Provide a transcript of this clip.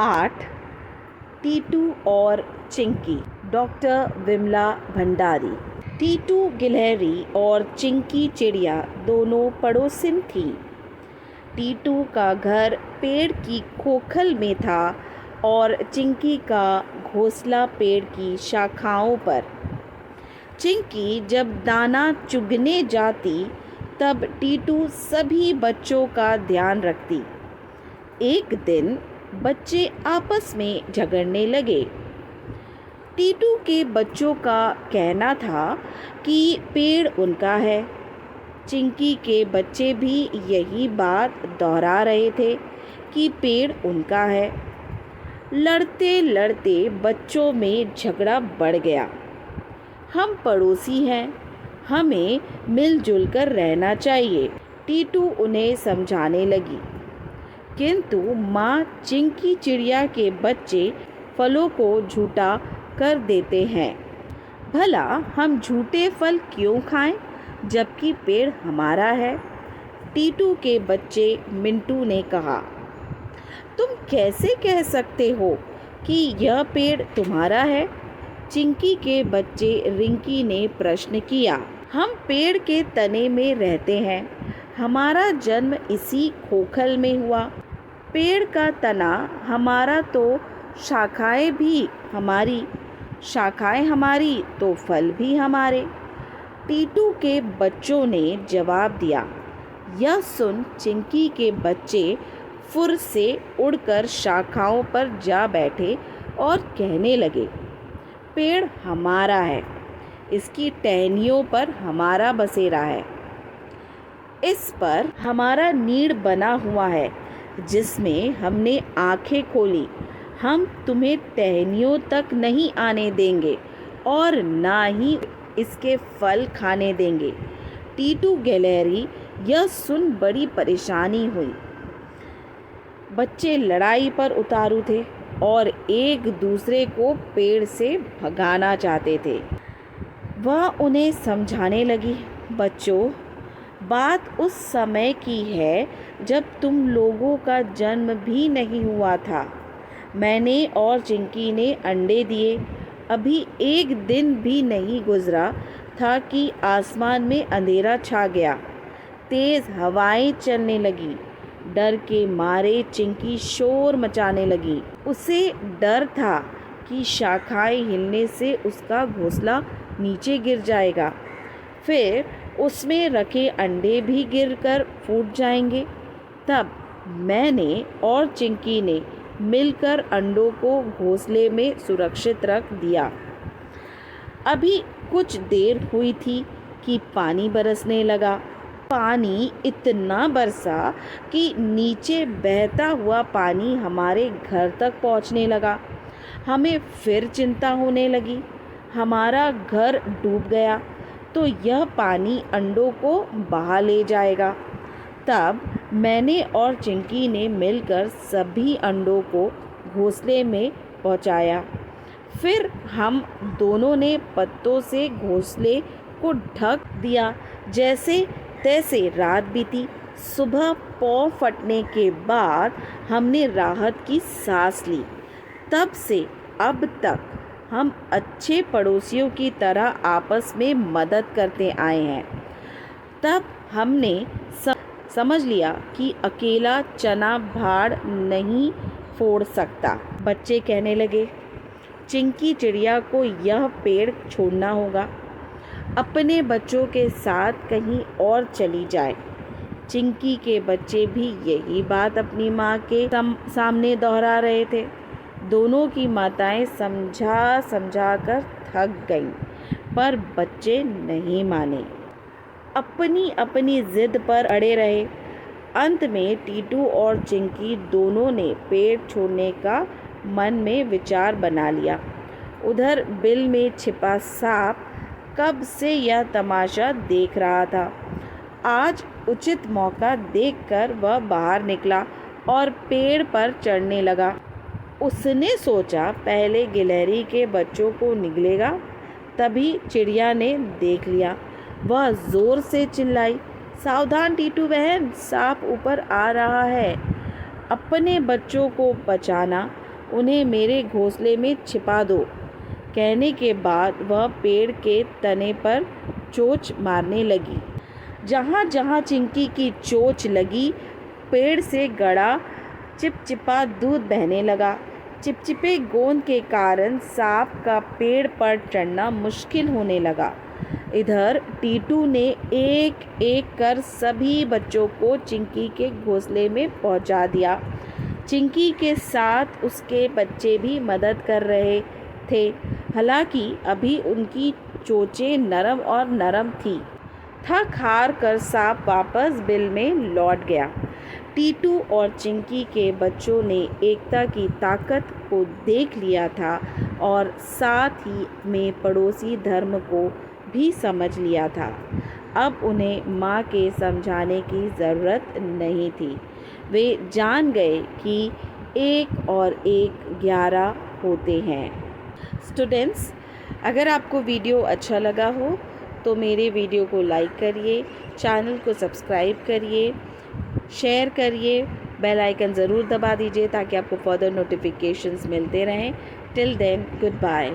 8 टीटू और चिंकी। डॉक्टर विमला भंडारी। टीटू गिलहरी और चिंकी चिड़िया दोनों पड़ोसिन थीं। टीटू का घर पेड़ की खोखल में था और चिंकी का घोंसला पेड़ की शाखाओं पर। चिंकी जब दाना चुगने जाती तब टीटू सभी बच्चों का ध्यान रखती। एक दिन बच्चे आपस में झगड़ने लगे। टीटू के बच्चों का कहना था कि पेड़ उनका है। चिंकी के बच्चे भी यही बात दोहरा रहे थे कि पेड़ उनका है। लड़ते लड़ते बच्चों में झगड़ा बढ़ गया। हम पड़ोसी हैं, हमें मिलजुल कर रहना चाहिए, टीटू उन्हें समझाने लगी। किंतु माँ चिंकी चिड़िया के बच्चे फलों को झूठा कर देते हैं। भला हम झूठे फल क्यों खाएं जबकि पेड़ हमारा है? टीटू के बच्चे मिंटू ने कहा। तुम कैसे कह सकते हो कि यह पेड़ तुम्हारा है? चिंकी के बच्चे रिंकी ने प्रश्न किया। हम पेड़ के तने में रहते हैं, हमारा जन्म इसी खोखल में हुआ। पेड़ का तना हमारा तो शाखाएं भी हमारी, शाखाएं हमारी तो फल भी हमारे, टीटू के बच्चों ने जवाब दिया। यह सुन चिंकी के बच्चे फुर से उड़कर शाखाओं पर जा बैठे और कहने लगे, पेड़ हमारा है, इसकी टहनियों पर हमारा बसेरा है, इस पर हमारा नीड़ बना हुआ है जिसमें हमने आंखें खोली। हम तुम्हें टहनियों तक नहीं आने देंगे और ना ही इसके फल खाने देंगे। टीटू गिलहरी यह सुन बड़ी परेशानी हुई। बच्चे लड़ाई पर उतारू थे और एक दूसरे को पेड़ से भगाना चाहते थे। वह उन्हें समझाने लगी, बच्चों, बात उस समय की है जब तुम लोगों का जन्म भी नहीं हुआ था। मैंने और चिंकी ने अंडे दिए। अभी एक दिन भी नहीं गुजरा था कि आसमान में अंधेरा छा गया। तेज़ हवाएं चलने लगी। डर के मारे चिंकी शोर मचाने लगी। उसे डर था कि शाखाएं हिलने से उसका घोंसला नीचे गिर जाएगा, फिर उसमें रखे अंडे भी गिरकर फूट जाएंगे। तब मैंने और चिंकी ने मिलकर अंडों को घोंसले में सुरक्षित रख दिया। अभी कुछ देर हुई थी कि पानी बरसने लगा। पानी इतना बरसा कि नीचे बहता हुआ पानी हमारे घर तक पहुंचने लगा। हमें फिर चिंता होने लगी, हमारा घर डूब गया तो यह पानी अंडों को बहा ले जाएगा। तब मैंने और चिंकी ने मिलकर सभी अंडों को घोंसले में पहुंचाया। फिर हम दोनों ने पत्तों से घोंसले को ढक दिया। जैसे तैसे रात बीती। सुबह पौ फटने के बाद हमने राहत की सांस ली। तब से अब तक हम अच्छे पड़ोसियों की तरह आपस में मदद करते आए हैं। तब हमने समझ लिया कि अकेला चना भाड़ नहीं फोड़ सकता। बच्चे कहने लगे, चिंकी चिड़िया को यह पेड़ छोड़ना होगा, अपने बच्चों के साथ कहीं और चली जाए। चिंकी के बच्चे भी यही बात अपनी माँ के सामने दोहरा रहे थे। दोनों की माताएं समझा समझा कर थक गईं, पर बच्चे नहीं माने, अपनी अपनी जिद पर अड़े रहे। अंत में टीटू और चिंकी दोनों ने पेड़ छोड़ने का मन में विचार बना लिया। उधर बिल में छिपा सांप कब से यह तमाशा देख रहा था। आज उचित मौका देखकर वह बाहर निकला और पेड़ पर चढ़ने लगा। उसने सोचा पहले गिलहरी के बच्चों को निगलेगा, तभी चिड़िया ने देख लिया। वह जोर से चिल्लाई, सावधान टीटू बहन, सांप ऊपर आ रहा है। अपने बच्चों को बचाना उन्हें मेरे घोंसले में छिपा दो। कहने के बाद वह पेड़ के तने पर चोंच मारने लगी। जहाँ जहाँ चिंकी की चोंच लगी, पेड़ से गड़ा चिपचिपा दूध बहने लगा। चिपचिपे गोंद के कारण सांप का पेड़ पर चढ़ना मुश्किल होने लगा। इधर टीटू ने एक एक कर सभी बच्चों को चिंकी के घोंसले में पहुंचा दिया। चिंकी के साथ उसके बच्चे भी मदद कर रहे थे। हालांकि अभी उनकी चोंचें नरम और नरम थी। थक हार कर सांप वापस बिल में लौट गया। टीटू और चिंकी के बच्चों ने एकता की ताकत को देख लिया था और साथ ही में पड़ोसी धर्म को भी समझ लिया था। अब उन्हें माँ के समझाने की ज़रूरत नहीं थी। वे जान गए कि 1 और 1 11 होते हैं। स्टूडेंट्स, अगर आपको वीडियो अच्छा लगा हो तो मेरे वीडियो को लाइक करिए, चैनल को सब्सक्राइब करिए, शेयर करिए, बेल आइकन ज़रूर दबा दीजिए ताकि आपको फर्दर नोटिफिकेशंस मिलते रहें। Till then, good bye.